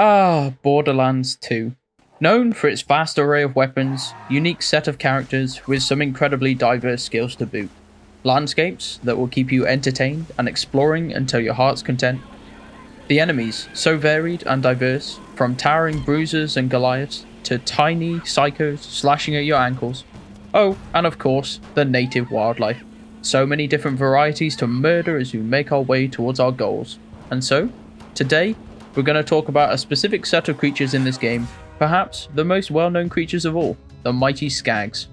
Borderlands 2. Known for its vast array of weapons, unique set of characters with some incredibly diverse skills to boot, landscapes that will keep you entertained and exploring until your heart's content, the enemies so varied and diverse, from towering bruisers and Goliaths to tiny psychos slashing at your ankles. Oh, and of course, the native wildlife. So many different varieties to murder as we make our way towards our goals. And so, today, we're going to talk about a specific set of creatures in this game, perhaps the most well-known creatures of all, the mighty Skags.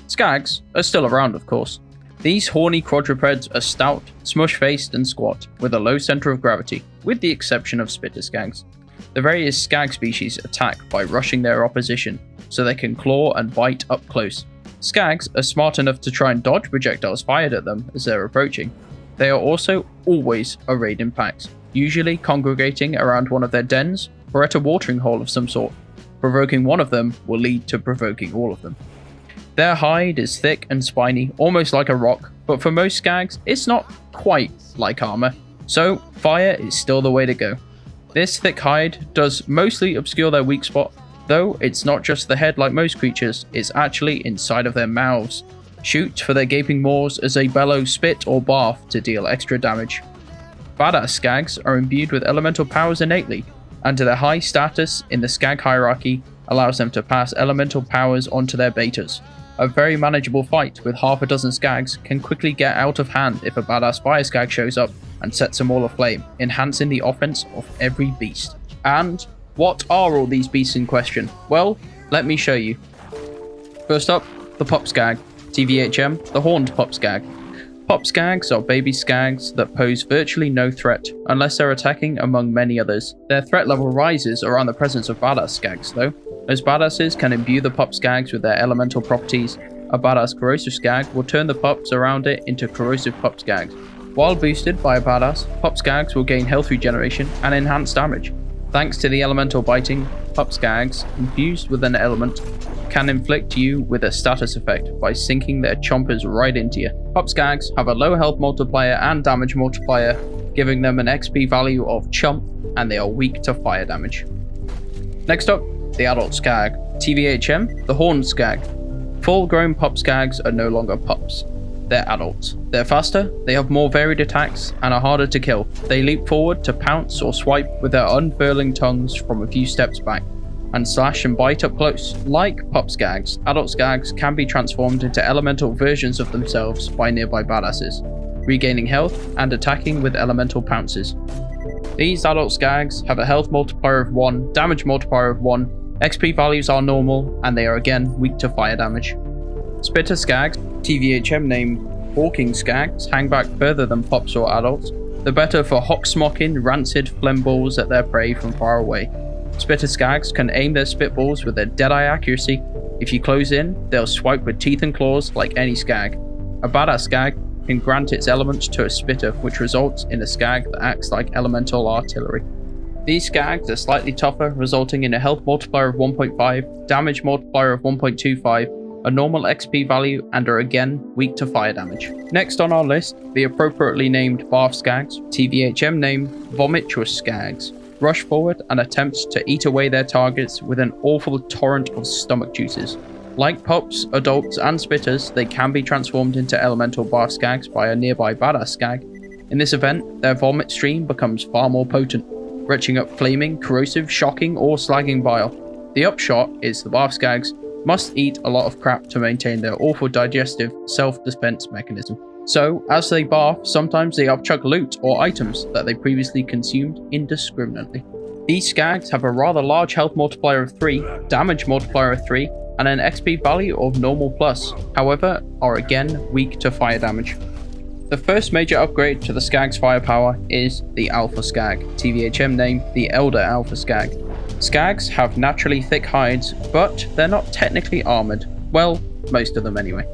Skags are still around, of course. These horny quadrupeds are stout, smush-faced and squat, with a low center of gravity, with the exception of spitter Skags. The various Skag species attack by rushing their opposition, so they can claw and bite up close. Skags are smart enough to try and dodge projectiles fired at them as they're approaching. They are also always arrayed in packs, usually congregating around one of their dens or at a watering hole of some sort. Provoking one of them will lead to provoking all of them. Their hide is thick and spiny, almost like a rock, but for most Skags, it's not quite like armor, so fire is still the way to go. This thick hide does mostly obscure their weak spot, though it's not just the head like most creatures, it's actually inside of their mouths. Shoot for their gaping maws as they bellow, spit or barf to deal extra damage. Badass Skags are imbued with elemental powers innately, and their high status in the Skag hierarchy allows them to pass elemental powers onto their betas. A very manageable fight with half a dozen Skags can quickly get out of hand if a badass fire Skag shows up and sets them all aflame, enhancing the offense of every beast. And what are all these beasts in question? Well, let me show you. First up, the Pup Skag, TVHM, the Horned Pup Skag. Pup Skags are baby Skags that pose virtually no threat, unless they're attacking among many others. Their threat level rises around the presence of badass Skags though, as badasses can imbue the Pup Skags with their elemental properties. A badass Corrosive Skag will turn the pups around it into Corrosive Pup Skags. While boosted by a badass, Pup Skags will gain health regeneration and enhanced damage. Thanks to the elemental biting, Pup Skags, infused with an element, can inflict you with a status effect by sinking their chompers right into you. Pup Skags have a low health multiplier and damage multiplier, giving them an XP value of chump, and they are weak to fire damage. Next up, the Adult Skag, TVHM, the Horned Skag. Full-grown Pup Skags are no longer pups. They're adults. They're faster, they have more varied attacks, and are harder to kill. They leap forward to pounce or swipe with their unfurling tongues from a few steps back, and slash and bite up close. Like Pup Skags, Adult Skags can be transformed into elemental versions of themselves by nearby badasses, regaining health and attacking with elemental pounces. These Adult Skags have a health multiplier of 1, damage multiplier of 1, XP values are normal, and they are again weak to fire damage. Spitter Skags, TVHM named Hawking Skags, hang back further than pups or adults. They're better for hock-smocking rancid flemballs at their prey from far away. Spitter Skags can aim their spitballs with their dead-eye accuracy. If you close in, they'll swipe with teeth and claws like any Skag. A badass Skag can grant its elements to a spitter, which results in a Skag that acts like elemental artillery. These Skags are slightly tougher, resulting in a health multiplier of 1.5, damage multiplier of 1.25, a normal XP value, and are again weak to fire damage. Next on our list, the appropriately named Barf Skags, TVHM named Vomitrous Skags, rush forward and attempt to eat away their targets with an awful torrent of stomach juices. Like pups, adults, and spitters, they can be transformed into elemental Barf Skags by a nearby badass Skag. In this event, their vomit stream becomes far more potent, retching up flaming, corrosive, shocking, or slagging bile. The upshot is the Barf Skags must eat a lot of crap to maintain their awful digestive self-defense mechanism. So, as they barf, sometimes they upchuck loot or items that they previously consumed indiscriminately. These Skags have a rather large health multiplier of 3, damage multiplier of 3, and an XP value of normal plus, however, are again weak to fire damage. The first major upgrade to the Skag's firepower is the Alpha Skag, TVHM named the Elder Alpha Skag. Skags have naturally thick hides, but they're not technically armored. Well, most of them anyway.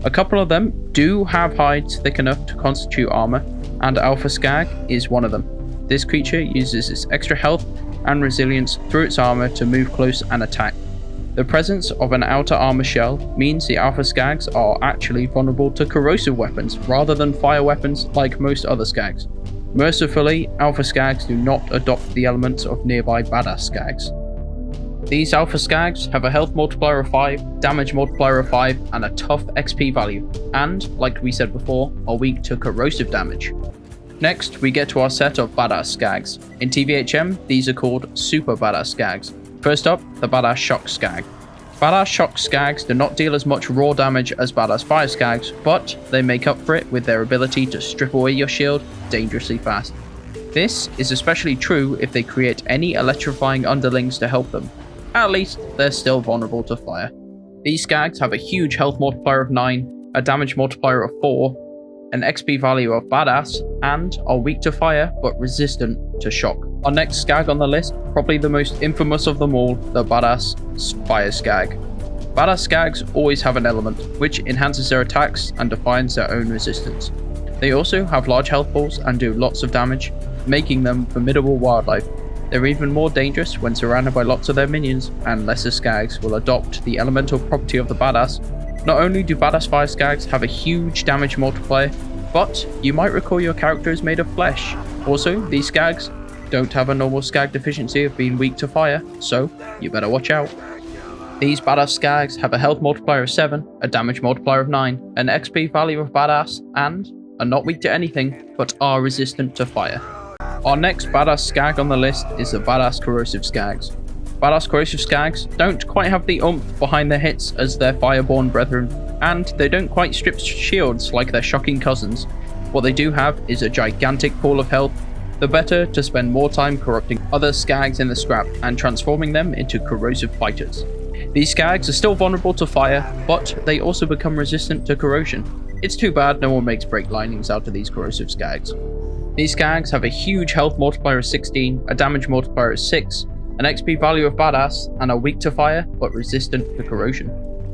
A couple of them do have hides thick enough to constitute armor, and Alpha Skag is one of them. This creature uses its extra health and resilience through its armor to move close and attack. The presence of an outer armor shell means the Alpha Skags are actually vulnerable to corrosive weapons rather than fire weapons like most other Skags. Mercifully, Alpha Skags do not adopt the elements of nearby Badass Skags. These Alpha Skags have a health multiplier of 5, damage multiplier of 5, and a tough XP value, and, like we said before, are weak to corrosive damage. Next, we get to our set of Badass Skags. In TVHM, these are called Super Badass Skags. First up, the Badass Shock Skag. Badass Shock Skags do not deal as much raw damage as Badass Fire Skags, but they make up for it with their ability to strip away your shield dangerously fast. This is especially true if they create any electrifying underlings to help them. At least, they're still vulnerable to fire. These Skags have a huge health multiplier of 9, a damage multiplier of 4, an XP value of Badass, and are weak to fire but resistant to shock. Our next Skag on the list, probably the most infamous of them all, the Badass Fire Skag. Badass Skags always have an element, which enhances their attacks and defines their own resistance. They also have large health pools and do lots of damage, making them formidable wildlife. They're even more dangerous when surrounded by lots of their minions, and lesser Skags will adopt the elemental property of the Badass. Not only do Badass Fire Skags have a huge damage multiplier, but you might recall your character is made of flesh. Also, these Skags don't have a normal Skag deficiency of being weak to fire, so you better watch out. These Badass Skags have a health multiplier of 7, a damage multiplier of 9, an XP value of Badass, and are not weak to anything, but are resistant to fire. Our next Badass Skag on the list is the Badass Corrosive Skags. Badass Corrosive Skags don't quite have the oomph behind their hits as their fireborn brethren, and they don't quite strip shields like their shocking cousins. What they do have is a gigantic pool of health, the better to spend more time corrupting other Skags in the scrap and transforming them into corrosive fighters. These Skags are still vulnerable to fire, but they also become resistant to corrosion. It's too bad no one makes brake linings out of these Corrosive Skags. These Skags have a huge health multiplier of 16, a damage multiplier of 6, an XP value of Badass, and are weak to fire but resistant to corrosion.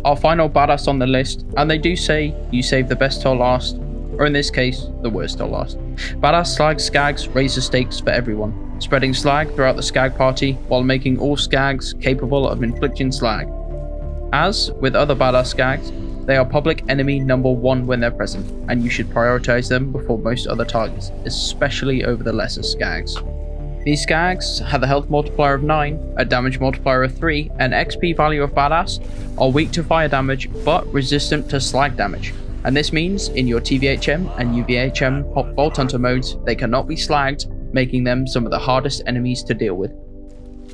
Our final Badass on the list, and they do say you save the best till last, or in this case, the worst till last. Badass Slag Skags raise the stakes for everyone, spreading slag throughout the Skag party while making all Skags capable of inflicting slag. As with other Badass Skags, they are public enemy number 1 when they're present, and you should prioritize them before most other targets, especially over the lesser Skags. These Skags have a health multiplier of 9, a damage multiplier of 3, an XP value of Badass, are weak to fire damage but resistant to slag damage. And this means in your TVHM and UVHM Vault Hunter modes, they cannot be slagged, making them some of the hardest enemies to deal with.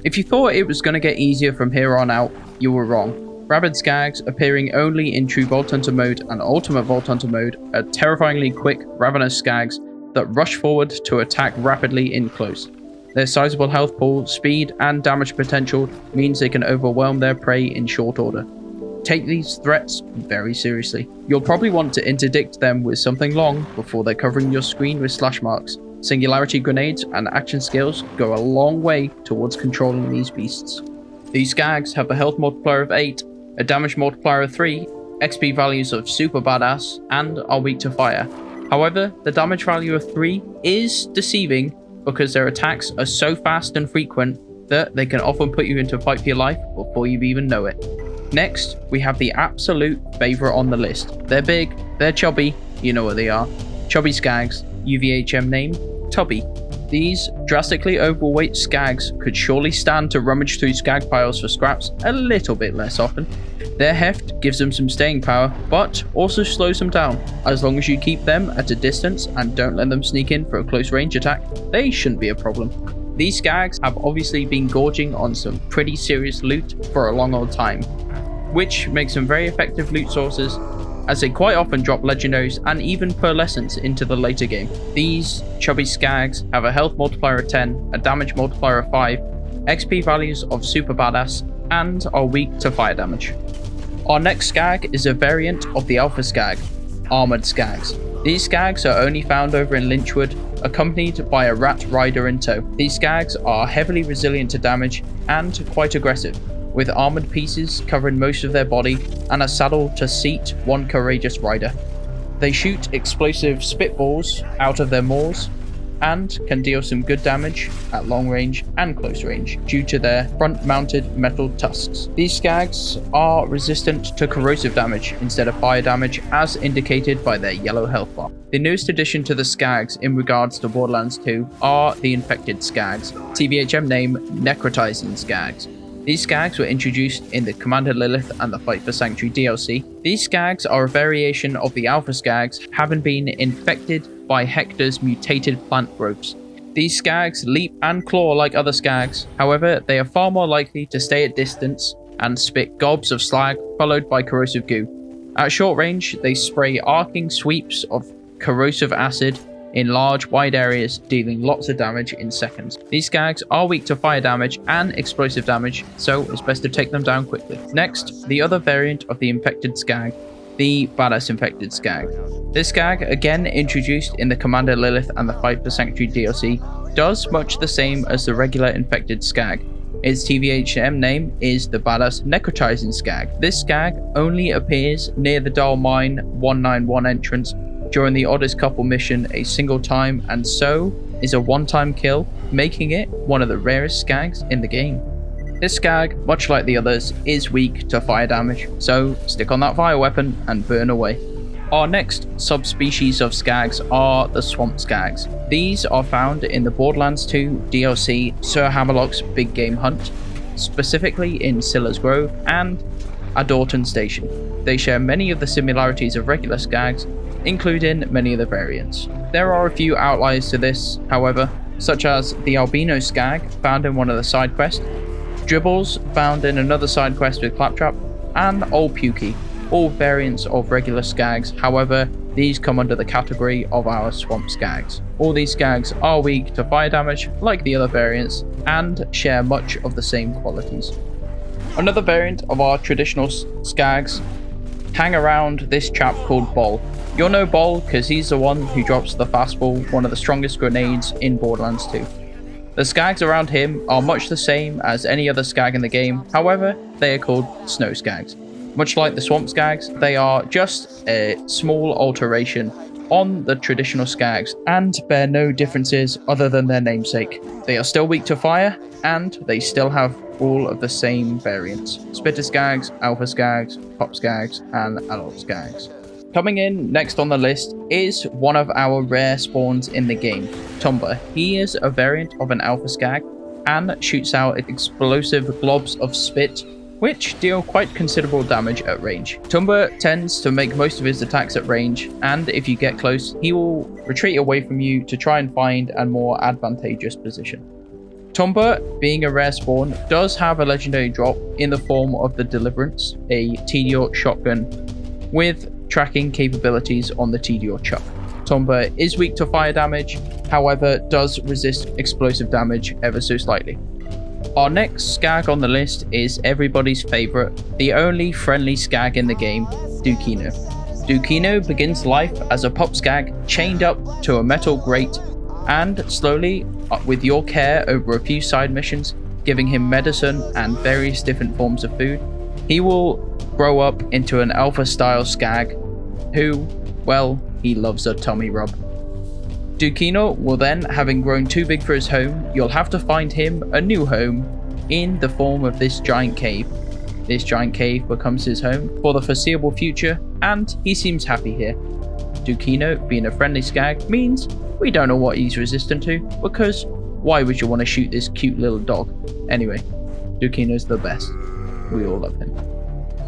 If you thought it was going to get easier from here on out, you were wrong. Rabid Skags, appearing only in True Vault Hunter mode and Ultimate Vault Hunter mode, are terrifyingly quick, ravenous Skags that rush forward to attack rapidly in close. Their sizable health pool, speed, and damage potential means they can overwhelm their prey in short order. Take these threats very seriously. You'll probably want to interdict them with something long before they're covering your screen with slash marks. Singularity grenades and action skills go a long way towards controlling these beasts. These Skags have a health multiplier of 8, a damage multiplier of 3, XP values of Super Badass, and are weak to fire. However, the damage value of 3 is deceiving because their attacks are so fast and frequent that they can often put you into a fight for your life before you even know it. Next, we have the absolute favourite on the list. They're big, they're chubby, you know what they are. Chubby Skags, UVHM name, Tubby. These drastically overweight Skags could surely stand to rummage through Skag piles for scraps a little bit less often. Their heft gives them some staying power, but also slows them down. As long as you keep them at a distance and don't let them sneak in for a close range attack, they shouldn't be a problem. These Skags have obviously been gorging on some pretty serious loot for a long old time, which makes them very effective loot sources, as they quite often drop legendaries and even pearlescents into the later game. These chubby Skags have a health multiplier of 10, a damage multiplier of 5, XP values of Super Badass, and are weak to fire damage. Our next Skag is a variant of the Alpha Skag, Armored Skags. These Skags are only found over in Lynchwood, accompanied by a rat rider in tow. These Skags are heavily resilient to damage and quite aggressive, with armoured pieces covering most of their body and a saddle to seat one courageous rider. They shoot explosive spitballs out of their maws and can deal some good damage at long range and close range due to their front-mounted metal tusks. These Skags are resistant to corrosive damage instead of fire damage, as indicated by their yellow health bar. The newest addition to the Skags in regards to Borderlands 2 are the infected Skags, TVHM name Necrotizing Skags. These Skags were introduced in the Commander Lilith and the Fight for Sanctuary DLC. These Skags are a variation of the Alpha Skags, having been infected by Hector's mutated plant growths. These Skags leap and claw like other Skags, however, they are far more likely to stay at distance and spit gobs of slag followed by corrosive goo. At short range, they spray arcing sweeps of corrosive acid in large, wide areas, dealing lots of damage in seconds. These Skags are weak to fire damage and explosive damage, so it's best to take them down quickly. Next, the other variant of the infected Skag, the Badass Infected Skag. This Skag, again introduced in the Commander Lilith and the Fight for Sanctuary DLC, does much the same as the regular infected Skag. Its TVHM name is the Badass Necrotizing Skag. This Skag only appears near the Dull Mine 191 entrance during the Oddest Couple mission a single time, and so is a one-time kill, making it one of the rarest Skags in the game. This Skag, much like the others, is weak to fire damage, so stick on that fire weapon and burn away. Our next subspecies of Skags are the Swamp Skags. These are found in the Borderlands 2 DLC Sir Hammerlock's Big Game Hunt, specifically in Silla's Grove and Adorton Station. They share many of the similarities of regular Skags, including many of the variants. There are a few outliers to this, however, such as the Albino Skag found in one of the side quests, Dribbles found in another side quest with Claptrap, and Old Pukey, all variants of regular Skags. However, these come under the category of our Swamp Skags. All these Skags are weak to fire damage like the other variants and share much of the same qualities. Another variant of our traditional Skags hang around this chap called Bol. You'll know Bol because he's the one who drops the fastball, one of the strongest grenades in Borderlands 2. The Skags around him are much the same as any other Skag in the game, however, they are called Snow Skags. Much like the Swamp Skags, they are just a small alteration on the traditional Skags and bear no differences other than their namesake. They are still weak to fire, and they still have all of the same variants: Spitter Skags, Alpha Skags, Pop Skags, and Adult Skags. Coming in next on the list is one of our rare spawns in the game, Tumba. He is a variant of an Alpha Skag and shoots out explosive globs of spit, which deal quite considerable damage at range. Tumba tends to make most of his attacks at range, and if you get close, he will retreat away from you to try and find a more advantageous position. Tumba, being a rare spawn, does have a legendary drop in the form of the Deliverance, a Tediore shotgun with tracking capabilities on the Tediore chuck. Tumba is weak to fire damage, however does resist explosive damage ever so slightly. Our next Skag on the list is everybody's favourite, the only friendly Skag in the game, Dukino. Dukino begins life as a pup Skag chained up to a metal grate, and slowly, with your care over a few side missions, giving him medicine and various different forms of food, he will grow up into an Alpha style Skag who, well, he loves a tummy rub. Dukino will then, having grown too big for his home, you'll have to find him a new home in the form of this giant cave. This giant cave becomes his home for the foreseeable future, and he seems happy here. Dukino, being a friendly Skag, means we don't know what he's resistant to, because why would you want to shoot this cute little dog? Anyway, Dukino's the best. We all love him.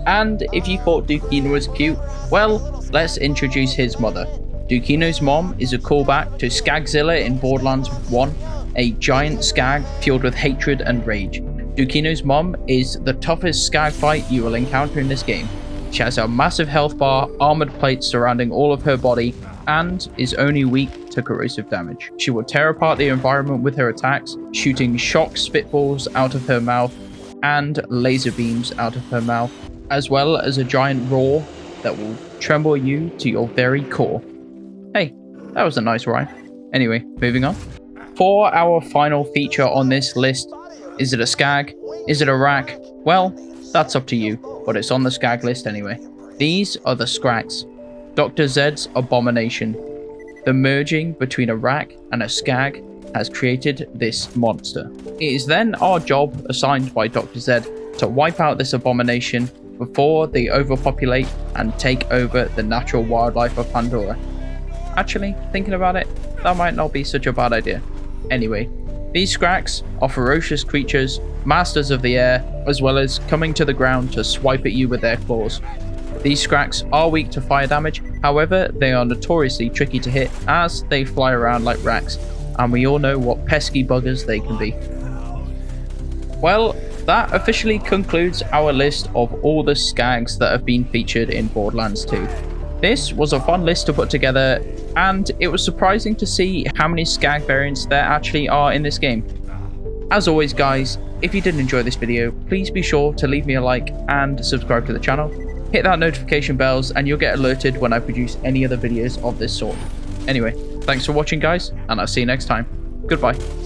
And if you thought Dukino was cute, well, let's introduce his mother. Dukino's mom is a callback to Skagzilla in Borderlands 1, a giant Skag fueled with hatred and rage. Dukino's mom is the toughest Skag fight you will encounter in this game. She has a massive health bar, armored plates surrounding all of her body, and is only weak to corrosive damage. She will tear apart the environment with her attacks, shooting shock spitballs out of her mouth and laser beams out of her mouth, as well as a giant roar that will tremble you to your very core. Hey, that was a nice rhyme. Anyway, moving on. For our final feature on this list, is it a Skag? Is it a Rack? Well, that's up to you, but it's on the Skag list anyway. These are the Scrags, Dr. Zed's abomination. The merging between a Rack and a Skag has created this monster. It is then our job, assigned by Dr. Zed, to wipe out this abomination before they overpopulate and take over the natural wildlife of Pandora. Actually, thinking about it, that might not be such a bad idea. Anyway, these Skags are ferocious creatures, masters of the air, as well as coming to the ground to swipe at you with their claws. These Skags are weak to fire damage, however, they are notoriously tricky to hit as they fly around like rats, and we all know what pesky buggers they can be. Well, that officially concludes our list of all the Skags that have been featured in Borderlands 2. This was a fun list to put together, and it was surprising to see how many Skag variants there actually are in this game. As always guys, if you did enjoy this video, please be sure to leave me a like and subscribe to the channel. Hit that notification bells and you'll get alerted when I produce any other videos of this sort. Anyway, thanks for watching guys, and I'll see you next time. Goodbye.